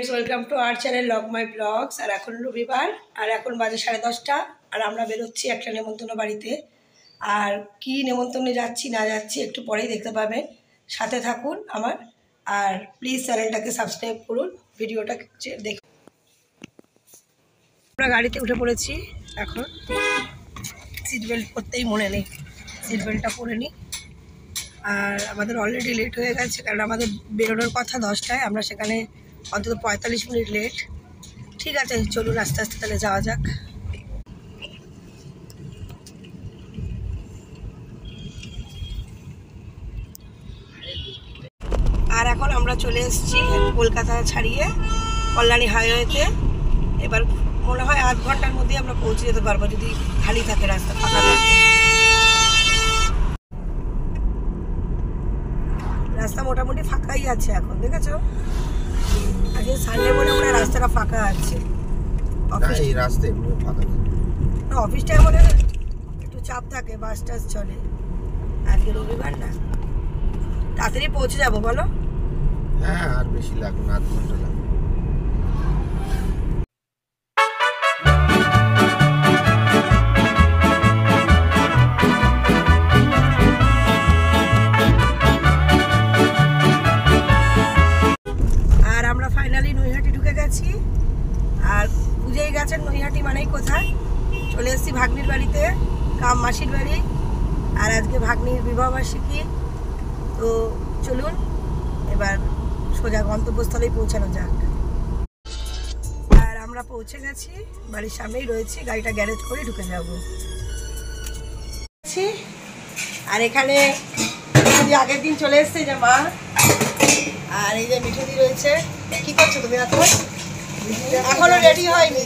Friends welcome to our channel log my blogs. और এখন রবিবার আর এখন বাজে 10:30 আর আমরা বেরোচ্ছি একটা নেমন্তন্ন বাড়িতে। আর কি নেমন্তন্নে যাচ্ছি না যাচ্ছি একটু পরেই দেখতে পাবেন, সাথে থাকুন আমার। আর প্লিজ চ্যানেলটাকে সাবস্ক্রাইব করুন, ভিডিওটা দেখুন। আমরা গাড়িতে উঠে পড়েছি, এখন সিট বেল্ট পরতেই মনে নেই, সিট বেল্টটা পরে নিই। আর আমাদের অলরেডি লেট হয়ে গেছে, কারণ আমাদের বেরোনোর কথা 10টায়, আমরা সেখানে অন্তত 45 মিনিট লেট। ঠিক আছে, চলুন আস্তে আস্তে তাহলে যাওয়া যাক। আর এখন আমরা চলে এসেছি কলকাতা ছাড়িয়ে কল্যাণী হাইওয়েতে। এবার মনে হয় 8 ঘন্টার মধ্যে আমরা পৌঁছে যেতে পারবো, যদি খালি থাকে রাস্তা, ফাঁকা থাকে। রাস্তা মোটামুটি ফাঁকাই আছে এখন, দেখেছো? আজকে সানডে বলে মনে হয় রাস্তাটা ফাঁকা আছে। অফিস টাইম বলে একটু চাপ থাকে, বাস টাস চলে। আজকে রবিবার না, তাড়াতাড়ি পৌঁছে যাবো বলো? হ্যাঁ, আর বেশি লাগবে না, 8 ঘন্টা লাগবে। আর আমরা ফাইনালি নৈহাটি ঢুকে গেছি। আর বুঝেই গেছেন নৈহাটি মানেই কোথায়। চলে এসেছি ভাগ্নির বাড়িতে, কাম মাসির বাড়ি। আর আজকে ভাগ্নির বিবাহবার্ষিকী, তো চলুন এবার সোজা গন্তব্যস্থলেই পৌঁছানো যাক। আর আমরা পৌঁছে গেছি, বাড়ির সামনেই রয়েছি, গাড়িটা গ্যারেজ করে ঢুকে যাব। আর এখানে আগের দিন চলে এসছে যে মা, আর এই যে মিঠুদি রয়েছে। কি করছো তুমি এখন? এখনো রেডি হয়নি।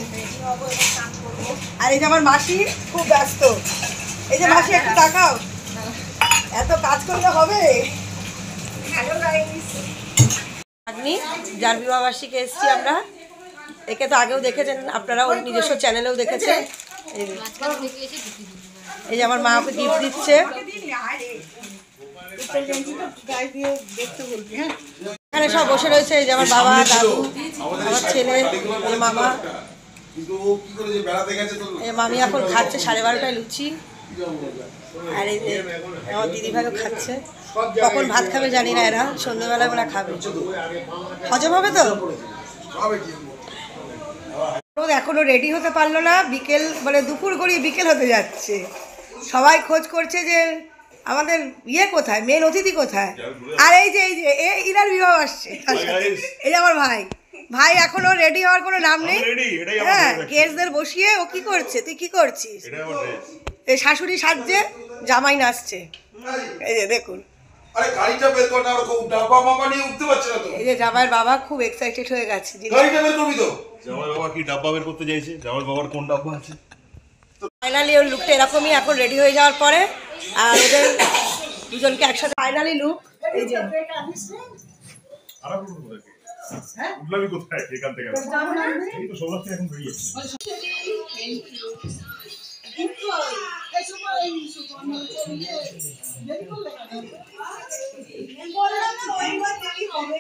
আর এই যে আমার মাসি খুব ব্যস্ত। এই যে মাসি একটু তাকাও, এত কাজ করলে হবে? আপনি যার বিবাহবার্ষিকী এসেছি আমরা, একে তো আগেও দেখেছেন আপনারা, ওর নিজস্ব চ্যানেলেও দেখেছেন। এই যে আমার মা ওকে গিফট দিচ্ছে। এখানে সব বসে রয়েছে, এই যে আমার বাবা, দাদু, আমার ছেলে, মামা। মামি এখন খাচ্ছে 12:30টায় লুচি। আর এই যে আমার দিদিভাইও খাচ্ছে। কখন ভাত খাবে জানি না, এরা সন্ধ্যেবেলায় ওরা খাবে। হজম হবে তো? এখনো রেডি হতে পারলো না, বিকেল মানে দুপুর গড়িয়ে বিকেল হতে যাচ্ছে। সবাই খোঁজ করছে যে আমাদের ইয়ে কোথায়, মেন অতিথি কোথায়। আর এই যে ইনার বিবাহ আসছে। এই যে আমার ভাই এখনো রেডি হওয়ার কোনো নাম নেই। হ্যাঁ, গেস্টদের বসিয়ে ও কি করছে? তুই কি করছিস? এই শাশুড়ি সাজছে, জামাই নাচছে। এই যে দেখুন, এই যে জামাইয়ের বাবা খুব এক্সাইটেড হয়ে গেছে। ফাইনালি ওর লুকটা এরকমই এখন রেডি হয়ে যাওয়ার পরে। আর ওদের দুজনকে একসাথে ফাইনালি লুক। এই যে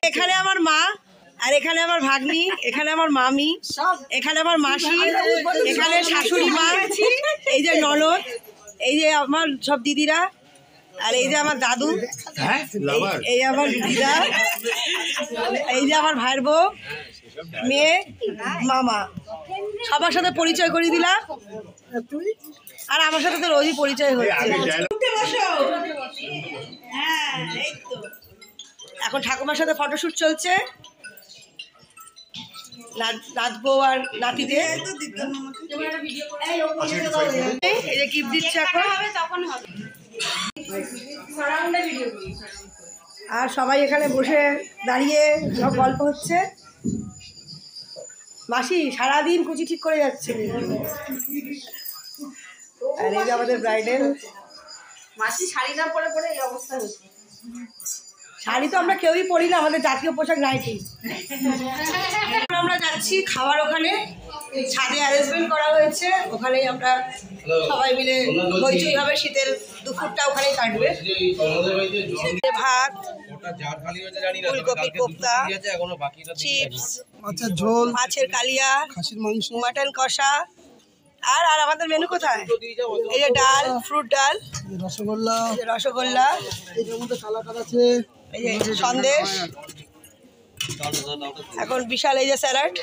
এখানে আমার মা, আর এখানে আমার ভাগ্নি, এখানে আমার মামি, এখানে আমার মাসি, এখানে শাশুড়ি মা, এই যে ননদ, এই যে আমার সব দিদিরা, আর এই যে আমার দাদু, এই আমার দিদা, এই যে আমার ভাইয়ের বউ, মেয়ে, মামা। সবার সাথে পরিচয় করিয়ে দিলাম। আর আমার সাথে তো রোজই পরিচয় হচ্ছে। এখন ঠাকুমার সাথে ফটোশুট চলছে, নাচবো আর নাতিতে। এই যে গিফট দিচ্ছে এখন। আর সবাই এখানে বসে দাঁড়িয়ে সব গল্প হচ্ছে। মাসি সারাদিন কুচি ঠিক করে যাচ্ছে। আর এই যে আমাদের ব্রাইডাল মাসি, শাড়ি না পরে পরে এই অবস্থা হচ্ছে। শাড়ি তো আমরা কেউই পরি না, আমাদের জাতীয় পোশাক নাইটি। আমরা যাচ্ছি খাওয়ার ওখানে। ছাদে অ্যারেঞ্জমেন্ট করা হয়েছে, ওখানেই আমরা সবাই মিলে হইচই হবে, শীতের দুপুরটা ওখানেই কাটবে। ভাত, ফুলকপি কোপ্তা, চিপস, মাছের ঝোল, মাছের কালিয়া, খাসির মাংস, মাটন কষা, আর আর আমাদের মেনু কোথায়? এই যে ডাল, ফ্রুট ডাল, রসগোল্লা, এই যে রসগোল্লা, এর মধ্যে কালাকার আছে, এই যে সন্দেশ, এখন বিশাল এই যে স্যালাড।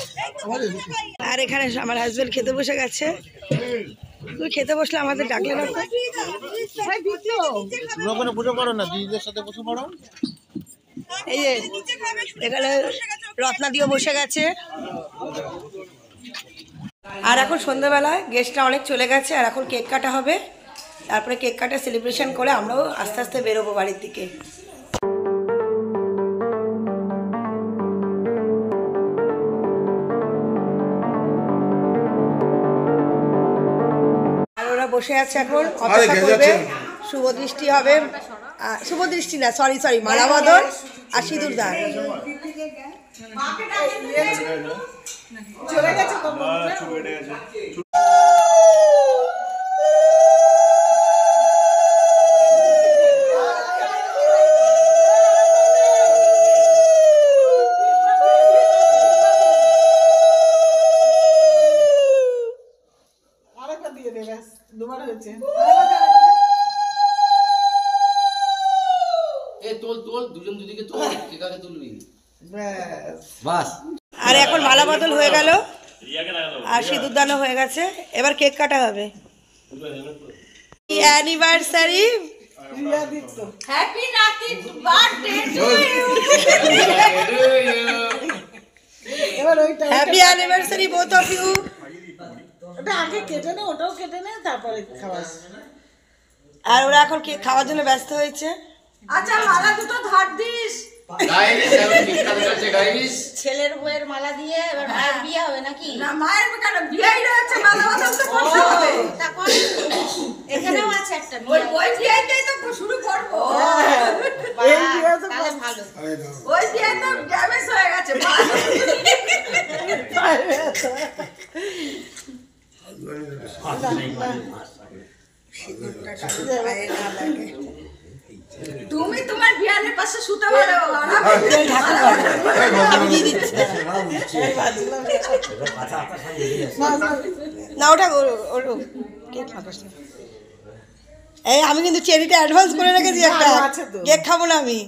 আর এখানে আমার হাজবেন্ড খেতে বসে গেছে। তুই খেতে বসলে আমাদের ডাকলে না তো? পুজো করো না, দিদিদের সাথে বসে পড়ো। এই যে এখানে রত্নাদিও বসে গেছে। আর এখন সন্ধ্যাবেলায় গেস্টরা অনেক চলে গেছে, আর এখন কেক কাটা হবে। তারপরে কেক কাটা সেলিব্রেশন করে আমরাও আস্তে আস্তে বেরোবো বাড়ির দিকে। আর ওরা বসে আছে এখন, অপেক্ষা করবে। শুভ দৃষ্টি হবে, শুভ দৃষ্টি না, সরি মালাবদল আর সিঁদুর দান। আর এখন মালা বদল হয়ে গেল আর সিঁদুর দানও হয়ে গেছে, এবার কেক কাটা হবে। Anniversary, happy Rakib birthday to you. এবার ওইটা happy anniversary both of you. ওটা আগে কেটে নে, ওটাও কেটে নে, তারপরে খাওয়াস। আর ওরা এখন কেক খাওয়ার জন্য ব্যস্ত হয়েছে। আচ্ছা মালা দুটো ধার দিস। ছেলের বউয়ের মালা দিয়ে এবার মায়ের বিয়ে হবে নাকি? না মায়ের কেন বিয়েই রয়েছে, মালা বদল তো করতে হবে। তারপর এখানেও আছে একটা বিয়ে, ওই বিয়েটাই তো শুরু করব। এই বিয়ে তো তাহলে ভালো, ওই বিয়ে তো ড্যামেজ হয়ে গেছে। তুমি তোমার বিয়ানের পাশে শুতে পারো না, ওটা কেক খাবো। এই আমি কিন্তু চেরিটা অ্যাডভান্স করে রেখেছি, একটা কেক খাবো না আমি।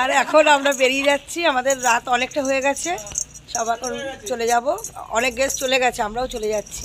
আর এখন আমরা বেরিয়ে যাচ্ছি, আমাদের রাত অনেকটা হয়ে গেছে, সব এখন চলে যাব। অনেক গেস্ট চলে গেছে, আমরাও চলে যাচ্ছি।